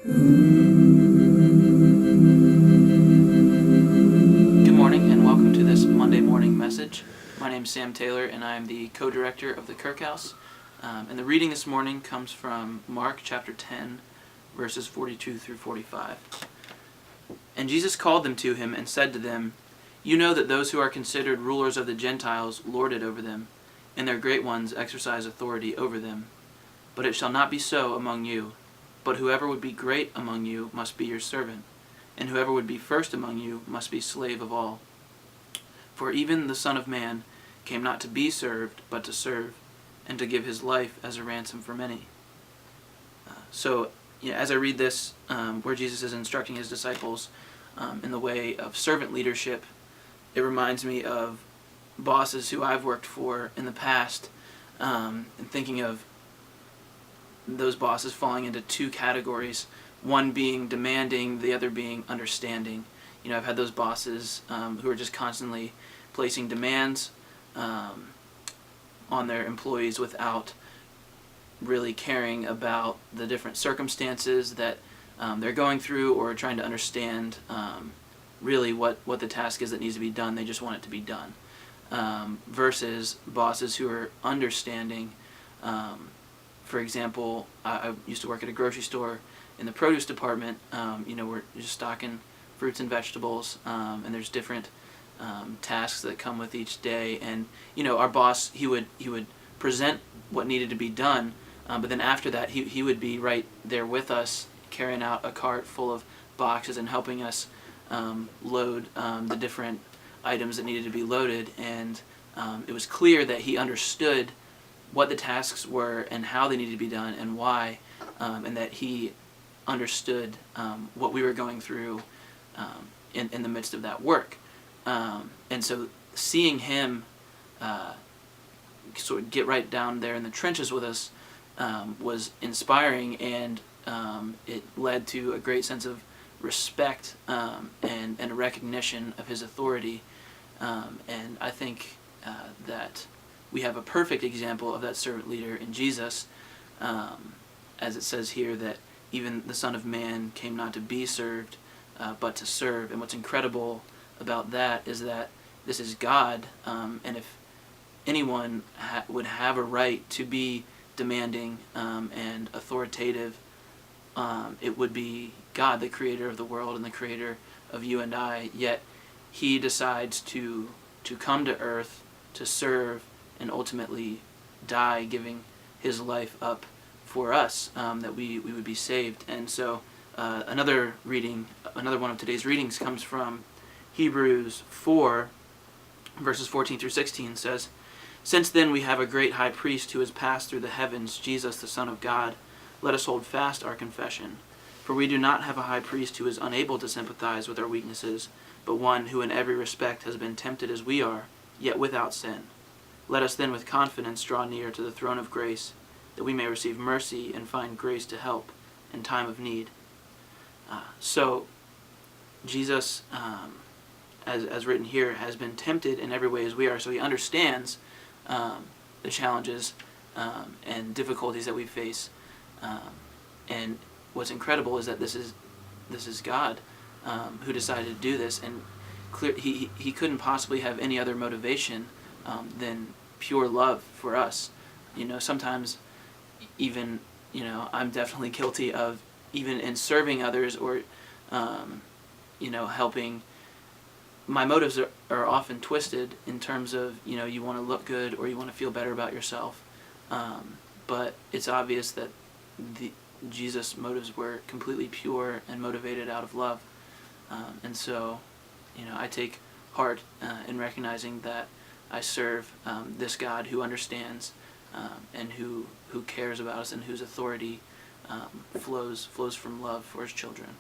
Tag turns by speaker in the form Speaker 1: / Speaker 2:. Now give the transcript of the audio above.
Speaker 1: Good morning and welcome to this Monday morning message. My name is Sam Taylor and I am the co-director of the Kirk House. And the reading this morning comes from Mark chapter 10, verses 42 through 45. And Jesus called them to him and said to them, "You know that those who are considered rulers of the Gentiles lord it over them, and their great ones exercise authority over them. But it shall not be so among you. But whoever would be great among you must be your servant, and whoever would be first among you must be slave of all. For even the Son of Man came not to be served, but to serve, and to give his life as a ransom for many." As I read this, where Jesus is instructing his disciples in the way of servant leadership, it reminds me of bosses who I've worked for in the past, and thinking of those bosses falling into two categories, one being demanding, the other being understanding. I've had those bosses who are just constantly placing demands on their employees without really caring about the different circumstances that they're going through, or trying to understand really what the task is that needs to be done. They just want it to be done. Versus bosses who are understanding. For example, I used to work at a grocery store in the produce department. We're just stocking fruits and vegetables, and there's different tasks that come with each day. And our boss, he would present what needed to be done, but then after that, he would be right there with us, carrying out a cart full of boxes and helping us load the different items that needed to be loaded. And it was clear that he understood what the tasks were and how they needed to be done and why, and that he understood what we were going through in the midst of that work. And so seeing him sort of get right down there in the trenches with us was inspiring, and it led to a great sense of respect and a recognition of his authority. And I think that we have a perfect example of that servant leader in Jesus, as it says here that even the Son of Man came not to be served, but to serve. And what's incredible about that is that this is God, and if anyone would have a right to be demanding and authoritative, it would be God, the creator of the world and the creator of you and I. Yet he decides to come to earth to serve and ultimately die, giving his life up for us, that we would be saved. And so another one of today's readings comes from Hebrews 4, verses 14 through 16, says, "Since then we have a great high priest who has passed through the heavens, Jesus the Son of God. Let us hold fast our confession. For we do not have a high priest who is unable to sympathize with our weaknesses, but one who in every respect has been tempted as we are, yet without sin. Let us then with confidence draw near to the throne of grace, that we may receive mercy and find grace to help in time of need." So Jesus, as written here, has been tempted in every way as we are, so he understands the challenges and difficulties that we face. And what's incredible is that this is God who decided to do this, and he couldn't possibly have any other motivation than pure love for us. Sometimes even, I'm definitely guilty of, even in serving others or, helping, my motives are often twisted in terms of, you want to look good or you want to feel better about yourself. But it's obvious that Jesus' motives were completely pure and motivated out of love. And so, I take heart in recognizing that I serve this God who understands and who cares about us, and whose authority flows from love for his children.